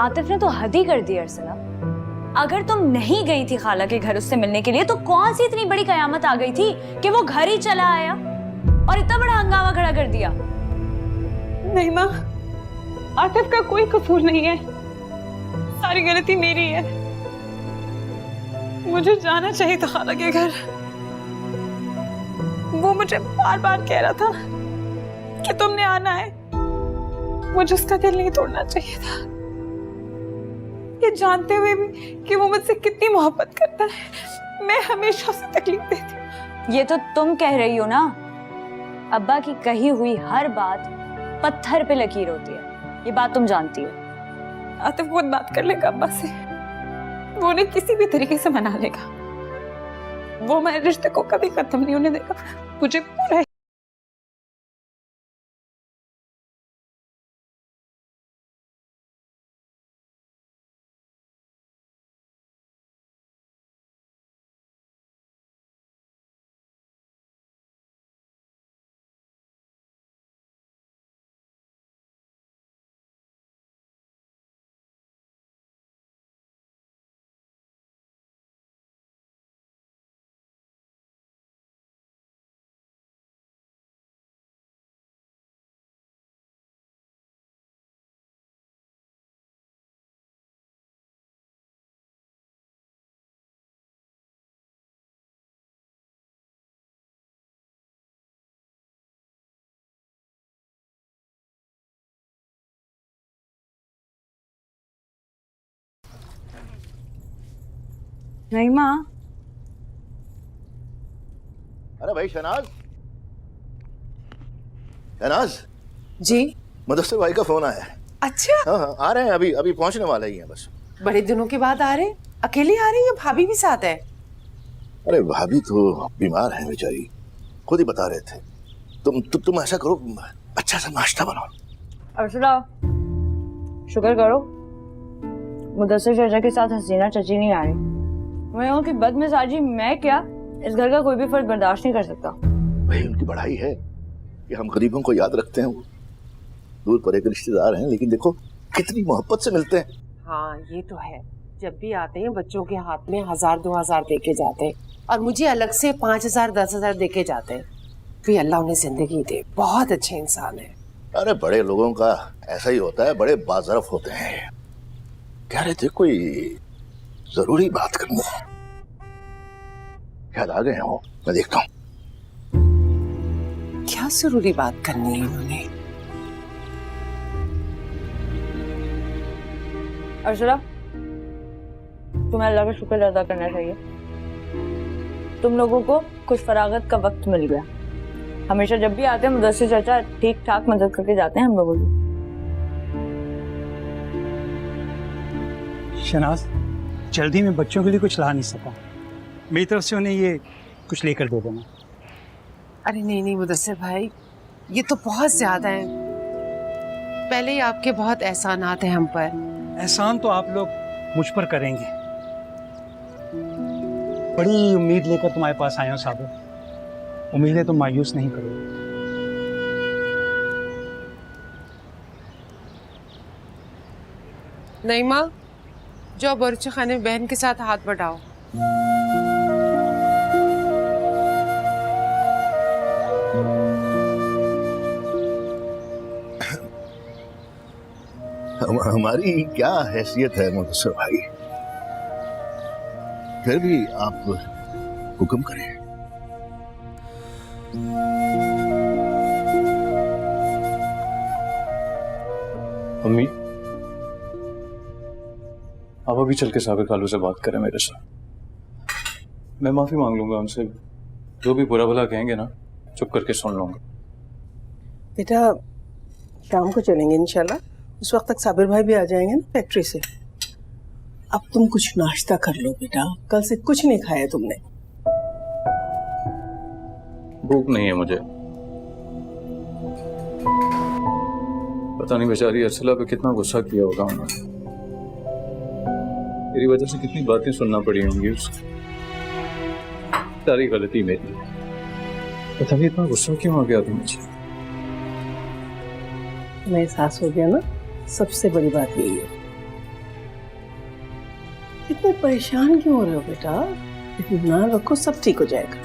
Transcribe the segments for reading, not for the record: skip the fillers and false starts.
आतिफ ने तो हद ही कर दी अर्सला। अगर तुम नहीं गई थी खाला के घर उससे मिलने के लिए तो कौन सी इतनी बड़ी कयामत आ गई थी कि वो घर ही चला आया और इतना बड़ा हंगामा खड़ा कर दिया। नहीं माँ, आतिफ का कोई कसूर नहीं है, सारी गलती मेरी है। मुझे जाना चाहिए था खाला के घर। वो मुझे बार बार कह रहा था कि तुमने आना है, मुझे उसका दिल नहीं तोड़ना चाहिए था, ये जानते हुए भी कि वो मुझसे कितनी मोहब्बत करता है। मैं हमेशा उसे तकलीफ देती हूँ। ये तो तुम कह रही हो ना, अब्बा की कही हुई हर बात पत्थर पे लकीर होती है, ये बात तुम जानती हो। आतिफ खुद बात कर लेगा अब्बा से, वो उन्हें किसी भी तरीके से मना लेगा। वो हमारे रिश्ते को कभी खत्म नहीं होने देगा, मुझे पूरा है। नहीं माँ। अरे भाई शहनाज, शहनाज जी। मुदस्सिर भाई का फोन आया है। अच्छा, हाँ हाँ आ रहे हैं, अभी अभी पहुंचने वाले ही हैं बस। बड़े दिनों के बाद आ रहे हैं? अकेले आ रहे हैं या भाभी भी साथ है? अरे भाभी तो बीमार है बेचारी, खुद ही बता रहे थे। तुम ऐसा करो, अच्छा सा नाश्ता बनाओ। अर्सला शुक्र करो मुदस्सिर चाचा के साथ हसीना चची नहीं आ रही, वहीं उनकी बदमिजाजी मैं क्या इस घर का कोई भी फर्द बर्दाश्त नहीं कर सकता। भाई उनकी बढ़ाई है कि हम गरीबों को याद रखते हैं, वो दूर पर एक रिश्तेदार हैं लेकिन देखो कितनी मोहब्बत से मिलते हैं। हाँ ये तो है, जब भी आते हैं बच्चों के हाथ में 1000-2000 दे के जाते हैं और मुझे अलग से 5000-10,000 दे के जाते हैं। फिर अल्लाह उन्हें जिंदगी दे, बहुत अच्छे इंसान है। अरे बड़े लोगों का ऐसा ही होता है, बड़े बाज़रफ होते हैं। कह रहे थे कोई जरूरी बात करनी है, शायद आ गए हो, मैं देखता हूँ। क्या जरूरी बात करनी है उन्होंने? अर्सला तुम्हें अल्लाह का शुक्र अदा करना चाहिए, तुम लोगों को कुछ फरागत का वक्त मिल गया। हमेशा जब भी आते हैं मुदस्सिर चाचा ठीक ठाक मदद करके जाते हैं हम लोगों की। शहनाज जल्दी में बच्चों के लिए कुछ ला नहीं सका, मेरी तरफ से उन्हें ये कुछ लेकर दे देना। अरे नहीं नहीं मुदस्सिर भाई, ये तो बहुत ज्यादा है। पहले ही आपके बहुत एहसानात हैं हम पर। एहसान तो आप लोग मुझ पर करेंगे। बड़ी उम्मीद लेकर तुम्हारे पास आया हूँ साबू, उम्मीदें तुम मायूस नहीं करोगे। नहीं माँ, जाओ बरूचे खाने में बहन के साथ हाथ बढ़ाओ। हमारी क्या हैसियत है मुदस्सिर भाई, फिर भी आप हुक्म करें। अम्मी, आप अभी चल के साबिर खालू से बात करें मेरे साथ। मैं माफी मांग लूंगा उनसे, जो भी बुरा भला कहेंगे ना चुप करके सुन लूंगा। बेटा शाम को चलेंगे इंशाल्लाह, उस वक्त तक साबिर भाई भी आ जाएंगे ना फैक्ट्री से। अब तुम कुछ नाश्ता कर लो बेटा, कल से कुछ नहीं खाया तुमने। भूख नहीं है मुझे। पता नहीं बेचारी अर्सला पे कितना गुस्सा किया होगा उन्होंने, मेरी वजह से कितनी बातें सुनना पड़ी होंगी उसको। सारी गलती मेरी है। पता नहीं इतना गुस्सा क्यों आ गया था मुझे। तुम्हें एहसास हो गया ना, सबसे बड़ी बात यही है। इतने परेशान क्यों हो रहे हो बेटा? इत्मीनान रखो, सब ठीक हो जाएगा।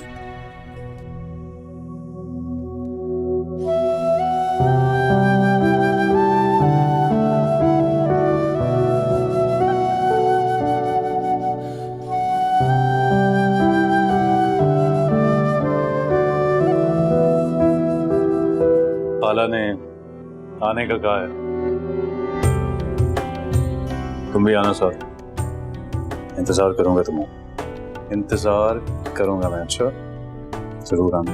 खाला ने आने का कहा है, तुम भी आना साथ। इंतजार करूंगा तुम्हारा, इंतजार करूंगा मैं। अच्छा, जरूर आना।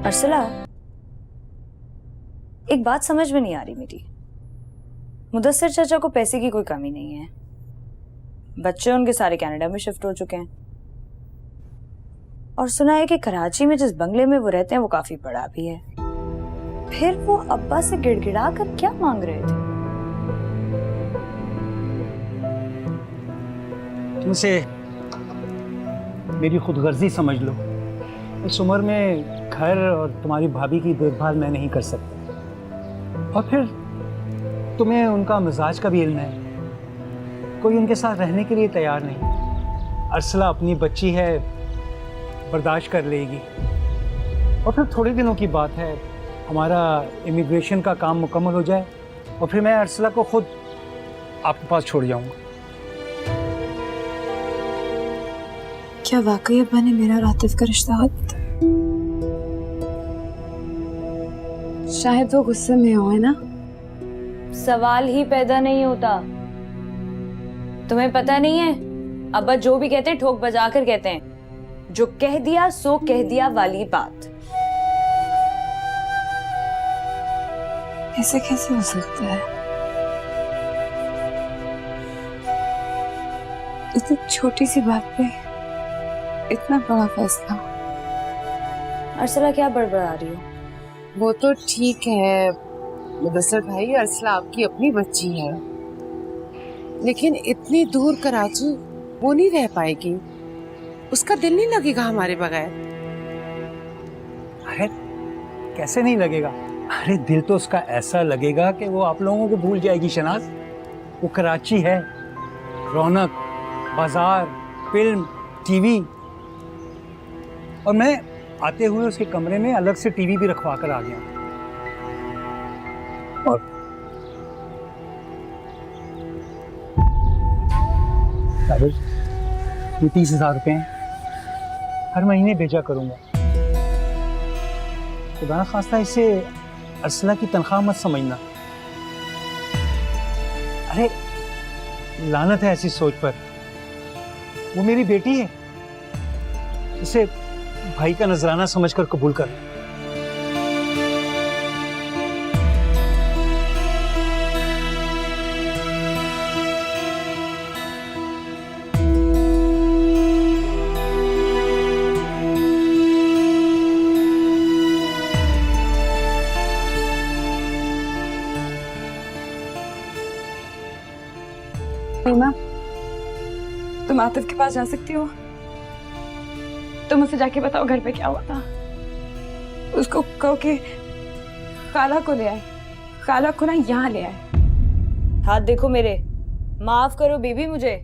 अर्सला, एक बात समझ में नहीं आ रही मेरी। मुदस्सिर चाचा को पैसे की कोई कमी नहीं है, बच्चे उनके सारे कनाडा में शिफ्ट हो चुके हैं, और सुना है कि कराची में जिस बंगले में वो रहते हैं वो काफी बड़ा भी है। फिर वो अब्बा से गिड़गिड़ा कर क्या मांग रहे थे? तुमसे मेरी खुदगर्जी समझ लो। इस उम्र में घर और तुम्हारी भाभी की देखभाल मैं नहीं कर सकता, और फिर तुम्हें उनका मिजाज का भी इल्म है, कोई उनके साथ रहने के लिए तैयार नहीं। अर्सला अपनी बच्ची है, बर्दाश्त कर लेगी। और फिर थोड़े दिनों की बात है, हमारा इमिग्रेशन का काम मुकम्मल हो जाए और फिर मैं अर्सला को खुद आपके पास छोड़ जाऊंगा। क्या वाकई अब्बा ने मेरा और आतिफ का रिश्ता हद? शायद वो गुस्से में हो, है ना? सवाल ही पैदा नहीं होता। तुम्हें पता नहीं है, अब्बा जो भी कहते हैं ठोक बजा कर कहते हैं, जो कह दिया सो कह दिया वाली बात। ऐसे कैसे हो सकता है? इतनी छोटी सी बात पे इतना बड़ा फैसला। अर्सला, क्या बड़बड़ा रही हो? वो तो ठीक है मुदस्सिर भाई, अर्सला आपकी अपनी बच्ची है, लेकिन इतनी दूर कराची वो नहीं रह पाएगी। उसका दिल नहीं लगेगा हमारे बगैर। अरे कैसे नहीं लगेगा? अरे दिल तो उसका ऐसा लगेगा कि वो आप लोगों को भूल जाएगी शनाज। वो कराची है, रौनक, बाजार, फिल्म, टीवी, और मैं आते हुए उसके कमरे में अलग से टीवी भी रखवा कर आ गया। और ये 30,000 रुपए हर महीने भेजा करूंगा। खुदा न खास्ता इसे अर्सला की तनख्वाह मत समझना। अरे लानत है ऐसी सोच पर। वो मेरी बेटी है, इसे भाई का नजराना समझकर कबूल कर। रीमा, तुम आतिफ के पास जा सकती हो? तुम उससे जाके बताओ घर पे क्या हुआ था। उसको कहो कि खाला को ले आए, खाला को ना यहाँ ले आए। हाथ देखो मेरे, माफ करो बीबी मुझे।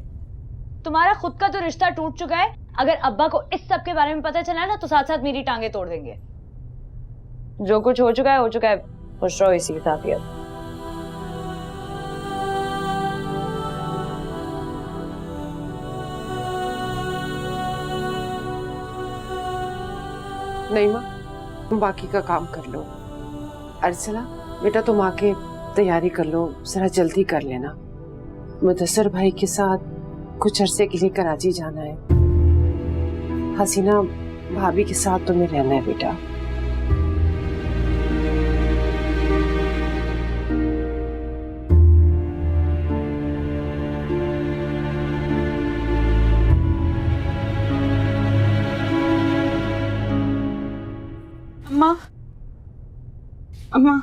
तुम्हारा खुद का तो रिश्ता टूट चुका है, अगर अब्बा को इस सब के बारे में पता चला ना तो साथ साथ मेरी टांगे तोड़ देंगे। जो कुछ हो चुका है हो चुका है, खुश रहो इसी के साथ ही। अब नहीं माँ, तुम बाकी का काम कर लो। अर्सला बेटा, तुम आके तैयारी कर लो, जरा जल्दी कर लेना। मुदस्सिर भाई के साथ कुछ अरसे के लिए कराची जाना है। हसीना भाभी के साथ तुम्हें रहना है बेटा। अम्मा, अम्मा,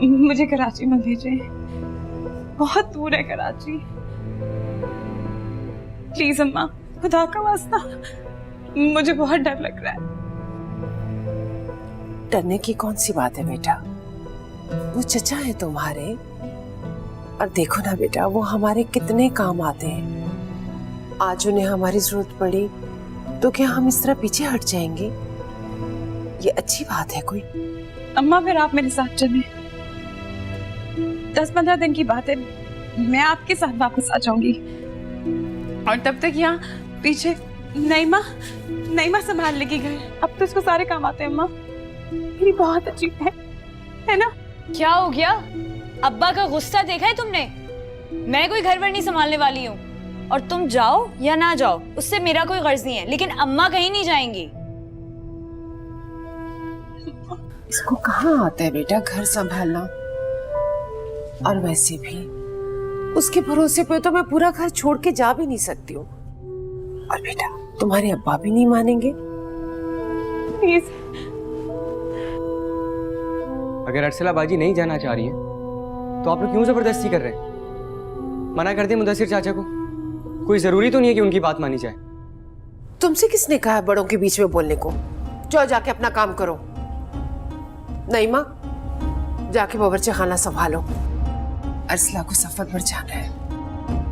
मुझे कराची मत भेजे, बहुत दूर है कराची। प्लीज अम्मा, खुदा का वास्ता, मुझे बहुत डर लग रहा है। डरने की कौन सी बात है बेटा? वो चचा है तुम्हारे, और देखो ना बेटा, वो हमारे कितने काम आते हैं। आज उन्हें हमारी जरूरत पड़ी तो क्या हम इस तरह पीछे हट जाएंगे? ये अच्छी बात है कोई? अम्मा फिर आप मेरे साथ चले, 10-15 दिन की बात है, मैं आपके साथ वापस आ जाऊंगी और तब तक यहाँ पीछे नईमा संभाल लेगी घर। अब तो इसको सारे काम आते हैं अम्मा, मेरी बहुत अच्छी है ना? क्या हो गया? अब्बा का गुस्सा देखा है तुमने? मैं कोई घर वर नहीं संभालने वाली हूँ, और तुम जाओ या ना जाओ उससे मेरा कोई गर्ज नहीं है, लेकिन अम्मा कहीं नहीं जाएंगी। इसको कहाँ आता है बेटा घर संभालना? और वैसे भी उसके भरोसे पे तो मैं पूरा घर छोड़ के जा भी नहीं सकती हूँ। और बेटा तुम्हारे अब्बा भी नहीं मानेंगे। प्लीज। अगर अर्सला बाजी नहीं जाना चाह रही है तो आप लोग क्यों जबरदस्ती कर रहे हैं? मना कर दे मुदस्सिर चाचा को, कोई जरूरी तो नहीं है कि उनकी बात मानी जाए। तुमसे किसने कहा है बड़ों के बीच में बोलने को? जाओ जाके अपना काम करो। नईमा जाके बावर्ची खाना संभालो, अर्सला को सफर पर जाना है।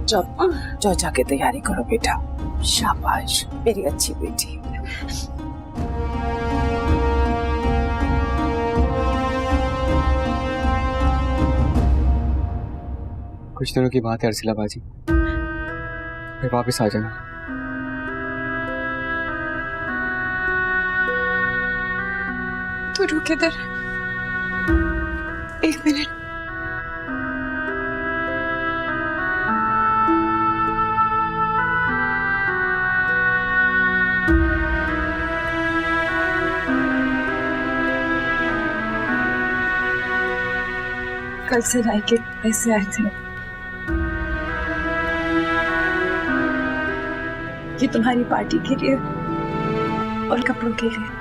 जाओ जाके तैयारी करो बेटा। शाबाश मेरी अच्छी बेटी। कुछ दिनों की बात है अर्सला बाजी, फिर वापस आ जाना। तू रुक इधर 1 मिनट। कल से राय के पैसे आए थे, ये तुम्हारी पार्टी के लिए और कपड़ों के लिए।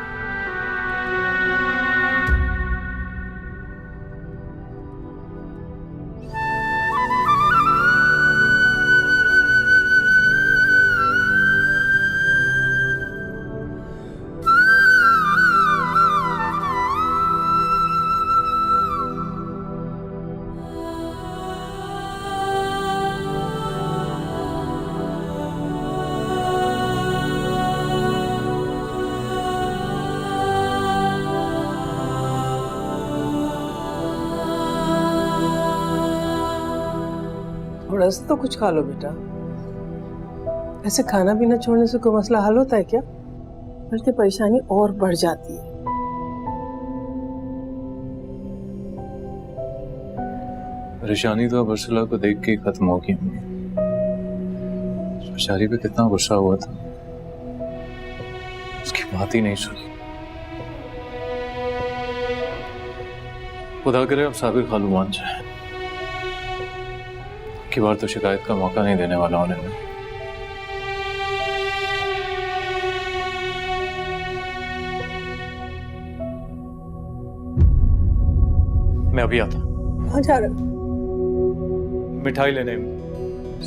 थोड़ा सा तो कुछ खा लो बेटा। ऐसे खाना पीना छोड़ने से कोई मसला हल होता है क्या? बल्कि परेशानी और बढ़ जाती है। परेशानी तो अब अर्सला को देख के ही खत्म होगी। बेचारी पे कितना गुस्सा हुआ था, उसकी बात ही नहीं सुनी। खुदा करे अब साबिर खालू मान जाए, की बार तो शिकायत का मौका नहीं देने वाला उन्हें मैं। मैं अभी आता। कहाँ जा रहे हो? मिठाई लेने।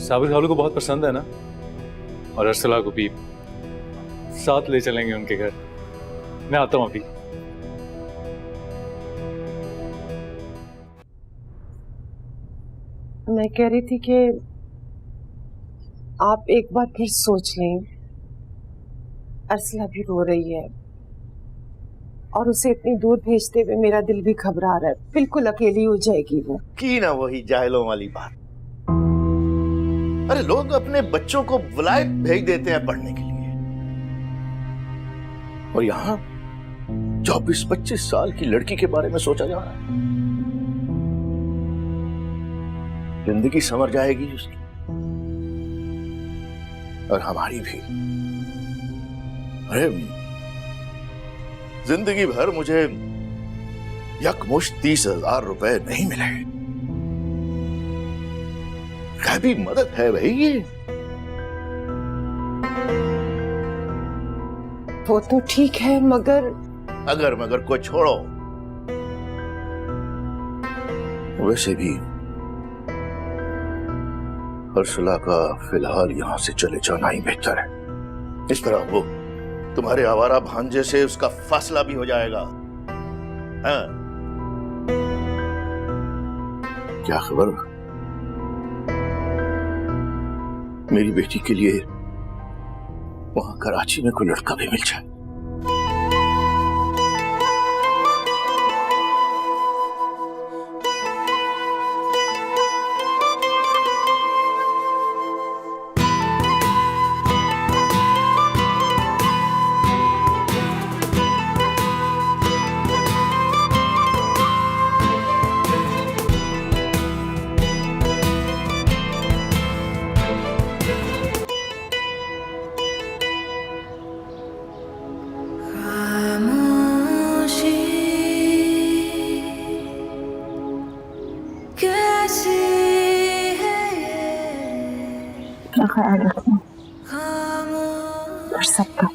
साबिर खालू को बहुत पसंद है ना, और अर्सला को भी साथ ले चलेंगे उनके घर। मैं आता हूँ अभी। मैं कह रही थी कि आप एक बार फिर सोच लें। अर्सला भी रो रही है और उसे इतनी दूर भेजते हुए मेरा दिल भी घबरा रहा है। बिल्कुल अकेली हो जाएगी वो। की ना वही जाहिलों वाली बात। अरे लोग अपने बच्चों को विलायत भेज देते हैं पढ़ने के लिए, और यहाँ 24-25 साल की लड़की के बारे में सोचा जा रहा है। जिंदगी संवर जाएगी उसकी, और हमारी भी। अरे जिंदगी भर मुझे यकमुश्त 30,000 रुपए नहीं मिले। गैबी मदद है भाई ये। वो तो ठीक है, मगर अगर को छोड़ो। वैसे भी अर्सला का फिलहाल यहां से चले जाना ही बेहतर है। इस तरह वो तुम्हारे आवारा भांजे से उसका फासला भी हो जाएगा। हाँ? क्या खबर? मेरी बेटी के लिए वहां कराची में कोई लड़का भी मिल जाए। अपना ख्याल रखना और सबका।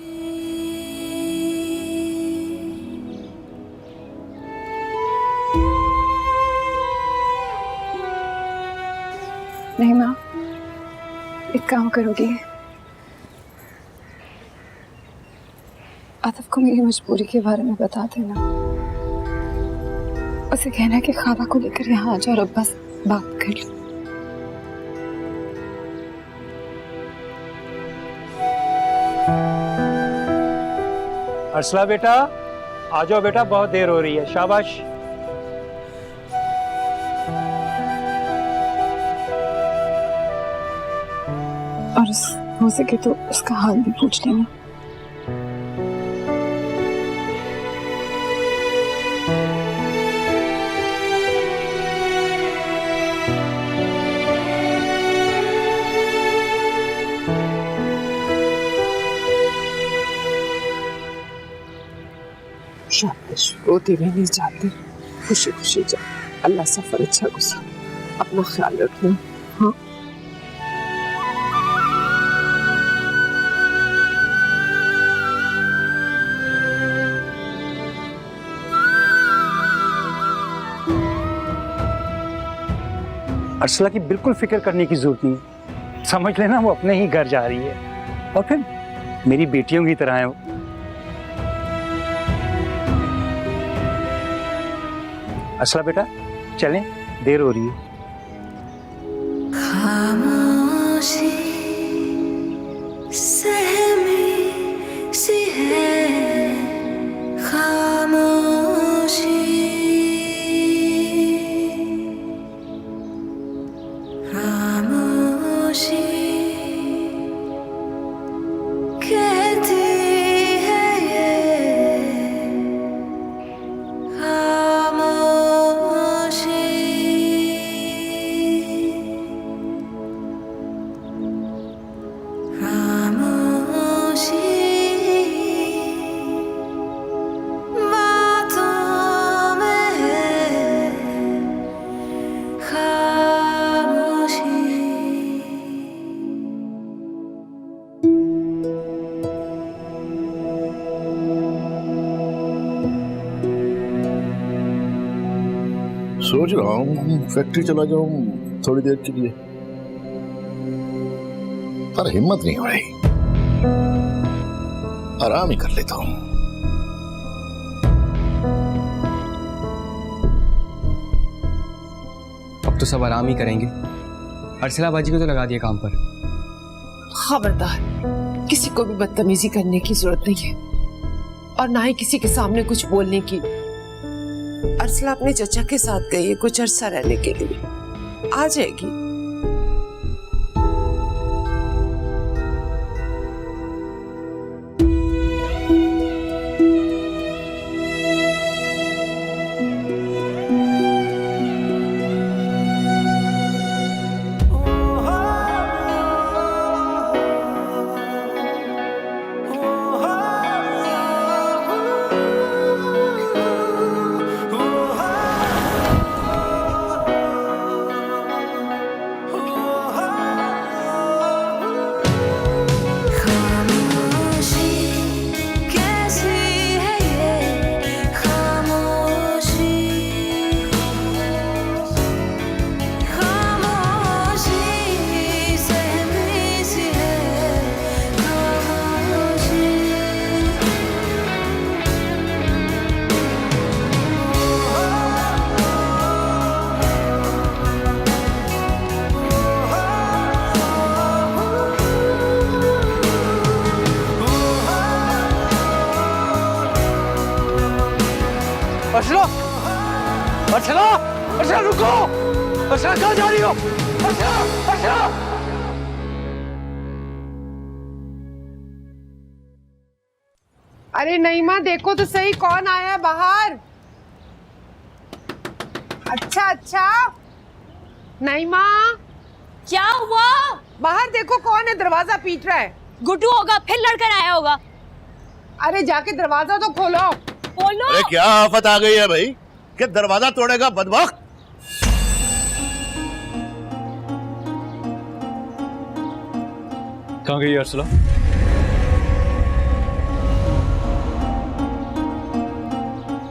नहीं माँ, एक काम करोगी, आतिफ को मेरी मजबूरी के बारे में बता देना। उसे कहना कि खाबा को लेकर यहाँ आ जाओ और बस बात कर लो। अर्सला बेटा, आ जाओ बेटा, बहुत देर हो रही है। शाबाश। और हो सके तो उसका हाल भी पूछ लेना। शाबाश, रोते भी नहीं जाते, खुशी खुशी जा। अल्लाह सफर अच्छा गुजरे, अपना ख्याल रखना। हाँ, अर्सला की बिल्कुल फिक्र करने की जरूरत नहीं, समझ लेना वो अपने ही घर जा रही है और फिर मेरी बेटियों की तरह है वो। अर्सला बेटा चलें, देर हो रही है। खामोशी सहमी सी है, खामोशी खामोशी कहती है ये, खामोशी खामोशी बातों में है, खामोशी। सोच रहा हूँ फैक्ट्री चला जाऊं थोड़ी देर के लिए, पर हिम्मत नहीं हो रही। आराम ही कर लेता हूँ। अब तो सब आराम ही करेंगे। अर्सला बाजी को तो लगा दिया काम पर। खबरदार, किसी को भी बदतमीजी करने की जरूरत नहीं है और ना ही किसी के सामने कुछ बोलने की। अर्सला अपने चचा के साथ गई है कुछ अरसा रहने के लिए, आ जाएगी। अर्चना, अर्चना, अर्चना रुको, अर्चना कहाँ जा रही हो? अर्चना, अर्चना। अरे नईमा देखो तो सही कौन आया है बाहर। अच्छा अच्छा नईमा, क्या हुआ? बाहर देखो कौन है, दरवाजा पीट रहा है। गुड्डू होगा, फिर लड़कर आया होगा। अरे जाके दरवाजा तो खोलो। बोलो। अरे क्या आफत आ गई है भाई कि दरवाजा तोड़ेगा बदबख्त। कहाँ गई अर्सला?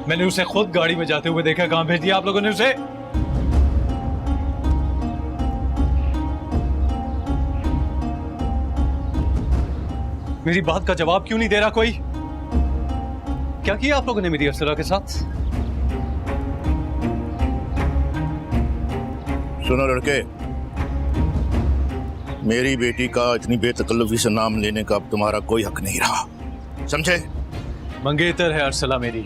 मैंने उसे खुद गाड़ी में जाते हुए देखा। कहाँ भेज दिया आप लोगों ने उसे? मेरी बात का जवाब क्यों नहीं दे रहा कोई? क्या किया आप लोगों ने मेरी अर्सला के साथ? सुनो लड़के, मेरी बेटी का इतनी बेतकल्लुफी से नाम लेने का अब तुम्हारा कोई हक नहीं रहा, समझे? मंगेतर है अर्सला मेरी।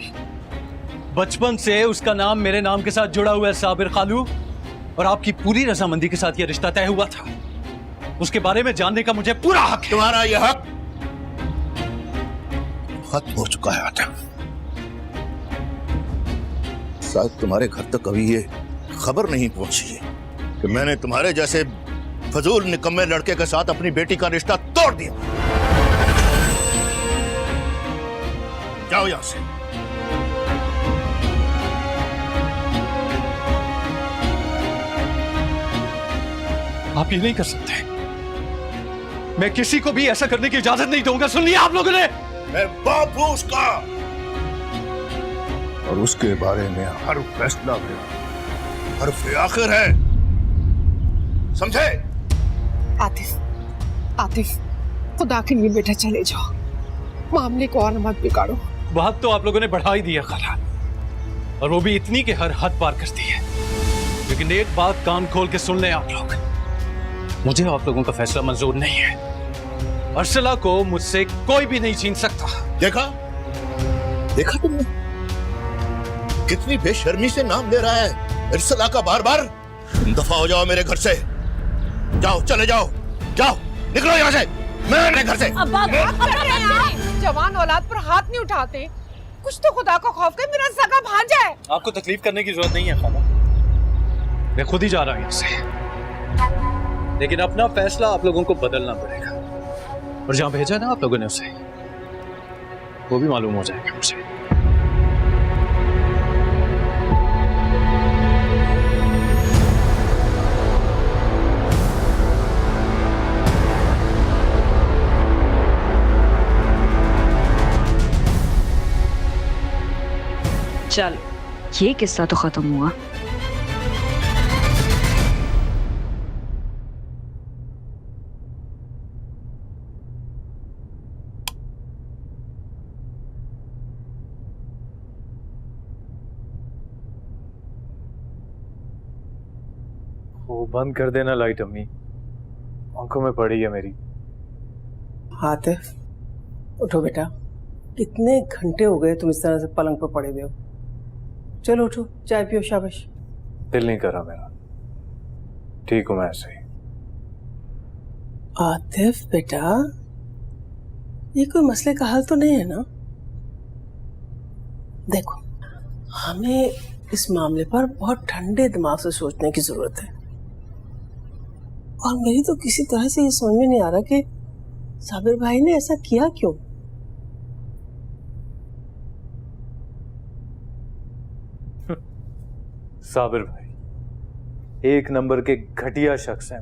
बचपन से उसका नाम मेरे नाम के साथ जुड़ा हुआ है साबिर खालू, और आपकी पूरी रजामंदी के साथ यह रिश्ता तय हुआ था। उसके बारे में जानने का मुझे पूरा हक है। तुम्हारा यह हक खत्म हो चुका है आतिफ। शायद तुम्हारे घर तक अभी ये खबर नहीं पहुंची है कि मैंने तुम्हारे जैसे फजूल निकम्मे लड़के के साथ अपनी बेटी का रिश्ता तोड़ दिया। जाओ यहां से। आप ये नहीं कर सकते। मैं किसी को भी ऐसा करने की इजाजत नहीं दूंगा। सुन लिया आप लोगों ने? मैं बाप हूं उसका, और उसके बारे में हर फैसला मेरा हर्फ आखिर है, समझे? आतिफ, आतिफ खुदा के लिए बेटा चले जाओ, मामले को और मत बिगाड़ो। बात तो आप लोगों ने बढ़ा ही दिया खाला, और वो भी इतनी कि हर हद पार करती है। लेकिन एक बात कान खोल के सुन लें आप लोग, मुझे आप लोगों का फैसला मंजूर नहीं है। अर्सला को मुझसे कोई भी नहीं छीन सकता। देखा, देखा तुमने कितनी बेशर्मी से नाम ले रहा है अर्सला का बार बार। दफा हो जाओ मेरे घर से, जाओ, चले जाओ, जाओ, निकलो यहाँ से, मेरे घर से। जवान औलाद पर हाथ नहीं उठाते, कुछ तो खुदा का खौफ कर, मेरा सगा भांजा है। आपको तकलीफ करने की जरूरत नहीं है खाला, मैं खुद ही जा रहा हूं यहाँ से। लेकिन अपना फैसला आप लोगों को बदलना पड़ेगा, और जहां भेजा ना आप लोगों ने उसे, वो भी मालूम हो जाएगा मुझे। चल ये किस्सा तो खत्म हुआ। वो बंद कर देना लाइट अम्मी, आंखों में पड़ी है मेरी। आतिफ उठो बेटा, कितने घंटे हो गए तुम इस तरह से पलंग पर पड़े हुए हो। चलो उठो, चाय पियो, शाबाश। दिल नहीं कर रहा मेरा, ठीक हूं मैं ऐसे ही। आतिफ बेटा, ये कोई मसले का हल तो नहीं है ना? देखो, हमें इस मामले पर बहुत ठंडे दिमाग से सोचने की जरूरत है, और मेरी तो किसी तरह से ये समझ में नहीं आ रहा कि साबिर भाई ने ऐसा किया क्यों। साबिर भाई एक नंबर के घटिया शख्स हैं।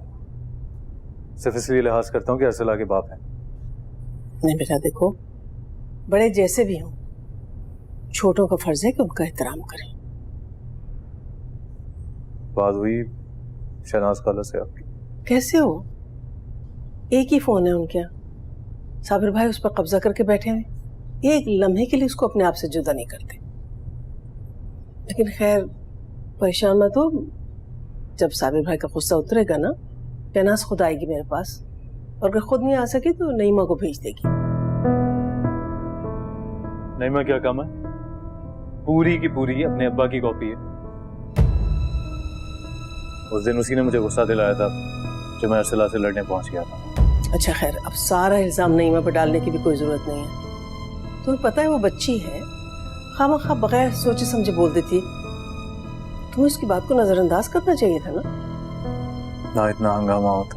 सिर्फ इसलिए लिहाज करता हूं कि अर्सला के बाप हैं। नहीं बेटा, देखो, बड़े जैसे भी हों, छोटों का फर्ज है कि उनका एहतराम करें। बात हुई शहनाज खाला से आपकी? कैसे हो? एक ही फोन है उनके यहाँ, साबिर भाई उस पर कब्जा करके बैठे हैं, एक लम्हे के लिए उसको अपने आप से जुदा नहीं करते। लेकिन खैर परेशान मत हो, जब साबिर भाई का गुस्सा उतरेगा ना, शहनाज खुद आएगी मेरे पास, और अगर खुद नहीं आ सकी तो नईमा को भेज देगी। नईमा क्या काम है? पूरी की पूरी अपने अब्बा की कॉपी है। उस दिन उसी ने मुझे गुस्सा दिलाया था जब मैं अरसला से लड़ने पहुंच गया था। अच्छा खैर, अब सारा इल्जाम नईमा पर डालने की भी कोई जरूरत नहीं है। तुम्हें पता है वो बच्ची है, खामखा बगैर सोचे समझे बोल देती। तुम्हें उसकी बात को नजरअंदाज करना चाहिए था ना। ना इतना हंगामा होता,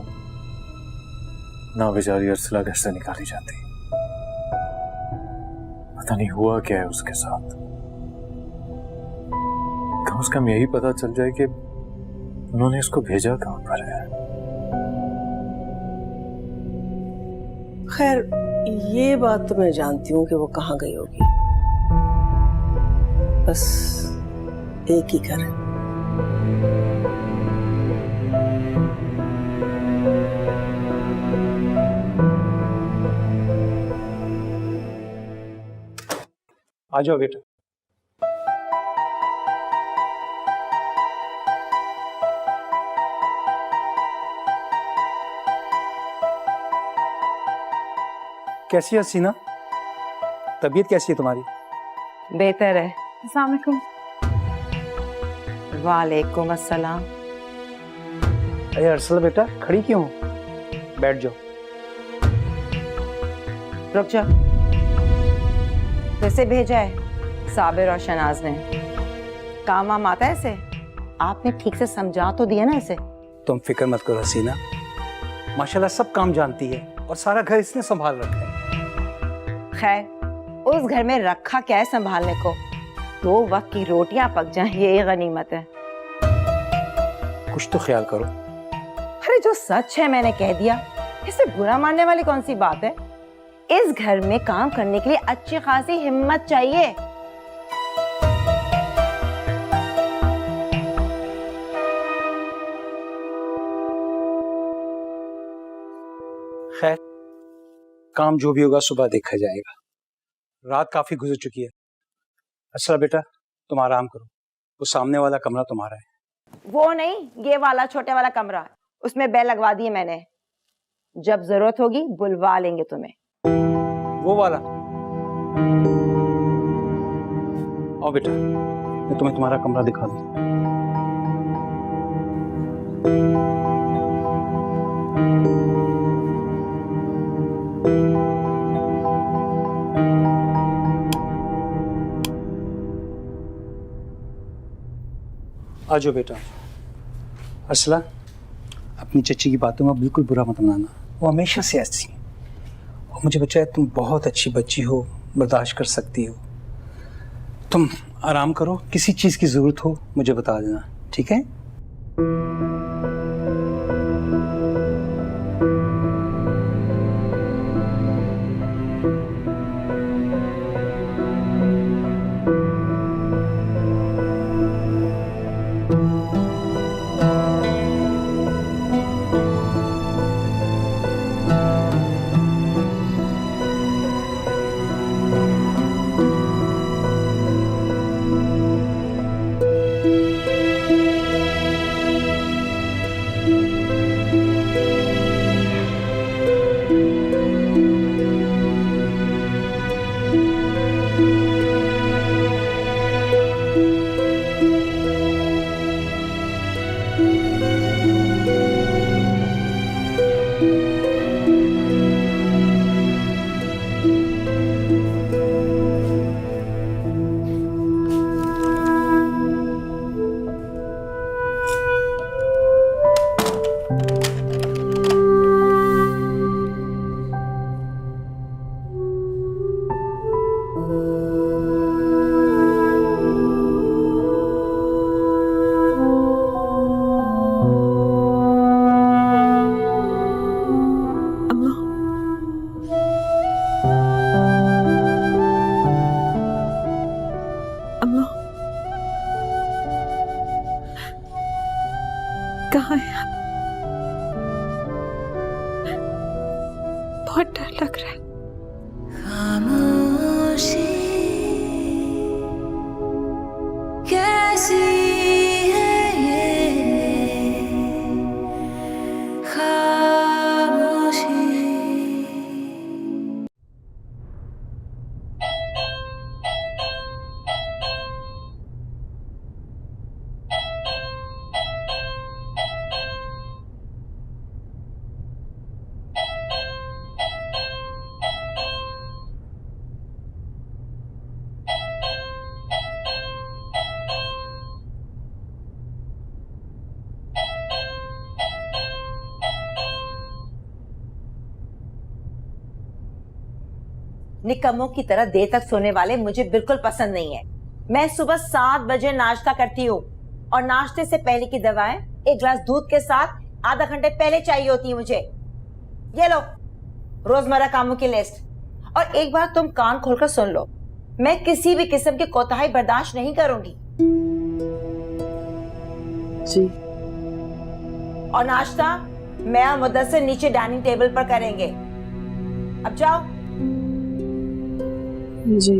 ना बेचारी अरसला घर से निकाली जाती। पता नहीं हुआ क्या है उसके साथ। कम से कम यही पता चल जाए कि उन्होंने इसको भेजा कहां पर है। खैर ये बात तो मैं जानती हूँ कि वो कहाँ गई होगी, बस एक ही घर है। आ जाओ बेटा। कैसी है हसीना? तबीयत कैसी है तुम्हारी? बेहतर है। अस्सलाम वालेकुम। वालेकुम अस्सलाम। अरे अरसला बेटा, खड़ी क्यों हो? बैठ जाओ। रुक जा। कैसे भेजा है साबिर और शनाज ने? काम वाम आता है इसे? आपने ठीक से समझा तो दिया ना इसे? तुम फिक्र मत करो हसीना, माशाल्लाह सब काम जानती है और सारा घर इसने संभाल रखा है। खैर, उस घर में रखा क्या है संभालने को? 2 वक्त की रोटियां पक जाएं, ये गनीमत है। कुछ तो ख्याल करो। अरे जो सच है मैंने कह दिया, इसे बुरा मानने वाली कौन सी बात है? इस घर में काम करने के लिए अच्छी खासी हिम्मत चाहिए। खैर, काम जो भी होगा सुबह देखा जाएगा। रात काफी गुजर चुकी है। अच्छा बेटा, तुम आराम करो, वो सामने वाला कमरा तुम्हारा है। वो नहीं, ये वाला छोटे वाला कमरा, उसमें बेल लगवा दी है मैंने। जब जरूरत होगी बुलवा लेंगे तुम्हें। वो वाला? आओ बेटा, मैं तुम्हें तुम्हारा कमरा दिखा दूं। आ जाओ बेटा। अरसला, अपनी चच्ची की बातों में बिल्कुल बुरा मत मानना, वो हमेशा से ऐसी है। और मुझे बच्चा है, तुम बहुत अच्छी बच्ची हो, बर्दाश्त कर सकती हो। तुम आराम करो, किसी चीज़ की ज़रूरत हो मुझे बता देना, ठीक है? निकम्मों की तरह देर तक सोने वाले मुझे बिल्कुल पसंद नहीं है। मैं सुबह 7 बजे नाश्ता करती हूँ और नाश्ते से पहले की दवाएं एक गिलास दूध के साथ आधा घंटे पहले चाहिए होती है मुझे। ये लो रोजमर्रा कामों की लिस्ट। और एक बार तुम कान खोलकर सुन लो, मैं किसी भी किस्म की कोताही बर्दाश्त नहीं करूंगी। जी। और नाश्ता मैं और मुदस्सिर नीचे डाइनिंग टेबल पर करेंगे। अब जाओ। जी।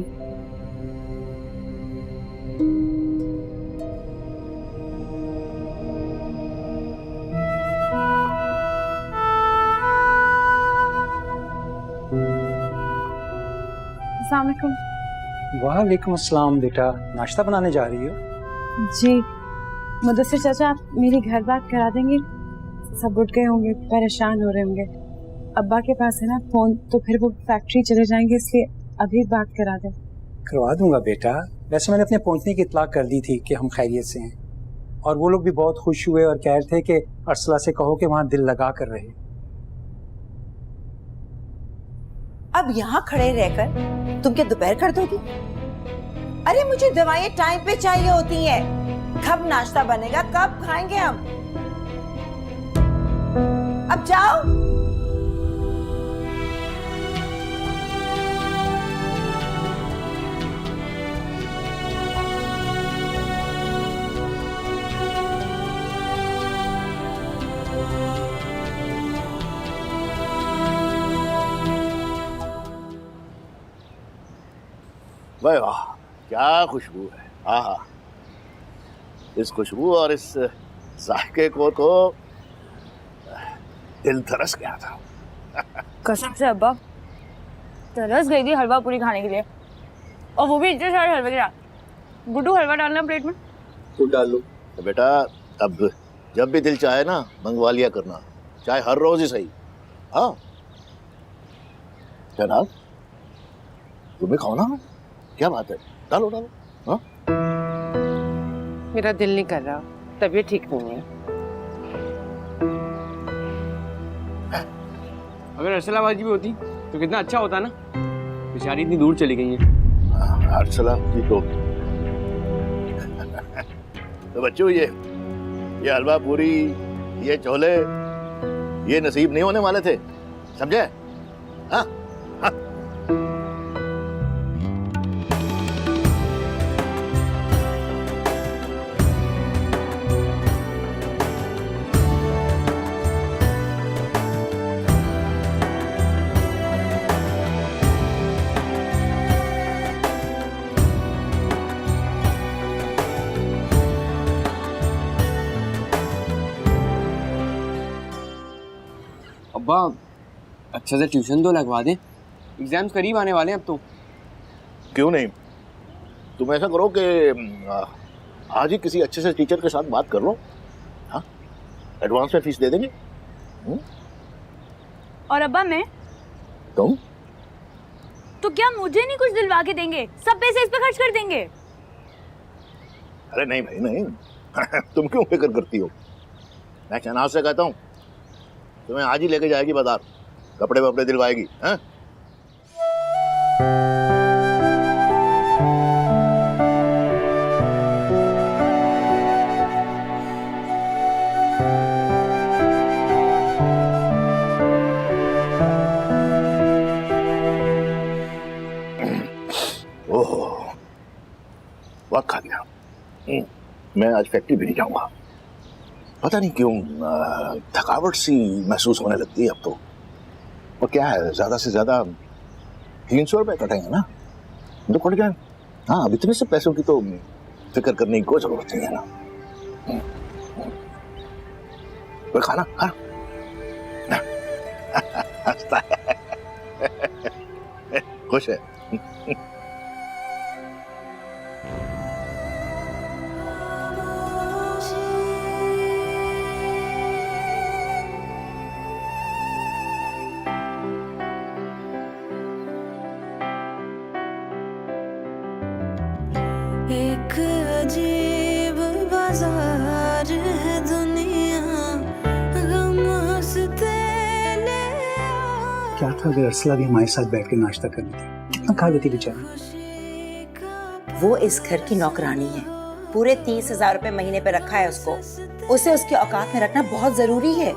अस्सलाम वालेकुम। वालेकुम अस्सलाम। बेटा नाश्ता बनाने जा रही हो? जी मुदस्सिर चाचा, आप मेरी घर बात करा देंगे? सब उठ गए होंगे, परेशान हो रहे होंगे। अब्बा के पास है ना फोन, तो फिर वो फैक्ट्री चले जाएंगे, इसलिए अभी बात करा दें। करवा दूंगा बेटा। वैसे मैंने अपने पहुंचने की इत्तला कर दी थी कि हम खैरियत से हैं, और वो लोग भी बहुत खुश हुए और कह रहे थे कि अरसला से कहो कि वहाँ दिल लगा कर रहे। अब यहाँ खड़े रहकर तुम क्या दोपहर कर दोगी? अरे मुझे दवाइयाँ टाइम पे चाहिए होती हैं। कब नाश्ता बनेगा, कब खाएंगे हम? अब जाओ। वाह वाह, क्या खुशबू है। आहा, इस खुशबू और इस जायके को तो दिल तरस गया था। कसम से अब्बा, तरस गई थी हलवा पूरी खाने के लिए, और वो भी इतने सारे हलवे के साथ। गुड्डू हलवा डालना प्लेट में। तो डाल लो। तो बेटा अब जब भी दिल चाहे ना मंगवा लिया करना, चाहे हर रोज ही सही। हाँ जनाब, तुम्हें खाओ ना, क्या बात है, डालो डालो। हाँ मेरा दिल नहीं कर रहा, तबीयत ठीक नहीं है। अगर अरसला बाजी भी होती तो कितना अच्छा होता ना। बेचारी इतनी दूर चली गई है। अरसला की तो बच्चों, ये हलवा पूरी, ये छोले, ये नसीब नहीं होने वाले थे, समझे? हाँ हाँ। अब्बा अच्छा से ट्यूशन तो लगवा दे, एग्जाम्स करीब आने वाले हैं अब तो। क्यों नहीं, तुम ऐसा करो कि आज ही किसी अच्छे से टीचर के साथ बात कर लो। हाँ, एडवांस में फीस दे देंगे। और अब्बा मैं तुम तो क्या मुझे नहीं कुछ दिलवा के देंगे? सब पैसे इस पे खर्च कर देंगे। अरे नहीं भाई नहीं। तुम क्यों फिक्र करती हो? मैं शहनाज से कहता हूँ, तुम्हें आज ही लेके जाएगी बाजार, कपड़े वपड़े दिलवाएगी। हैं? ओहो, वक्त खा दिया। मैं आज फैक्ट्री भी नहीं जाऊंगा। पता नहीं क्यों थकावट सी महसूस होने लगती है अब तो। और क्या है, ज्यादा से ज्यादा 300 रुपए कटेंगे ना, तो कट जाए। हाँ, अब इतने से पैसों की तो फिक्र करने की कोई जरूरत नहीं है ना। कोई खाना खाना हंसता है। खुश है। एक अजीब बाजार है दुनिया, गम हंसते ले क्या था अगर अर्सला भी हमारे साथ बैठ के नाश्ता कर लेती, कितना खा लेती बेचारी। वो इस घर की नौकरानी है, पूरे 30,000 रुपए महीने पे रखा है उसको, उसे उसके औकात में रखना बहुत जरूरी है।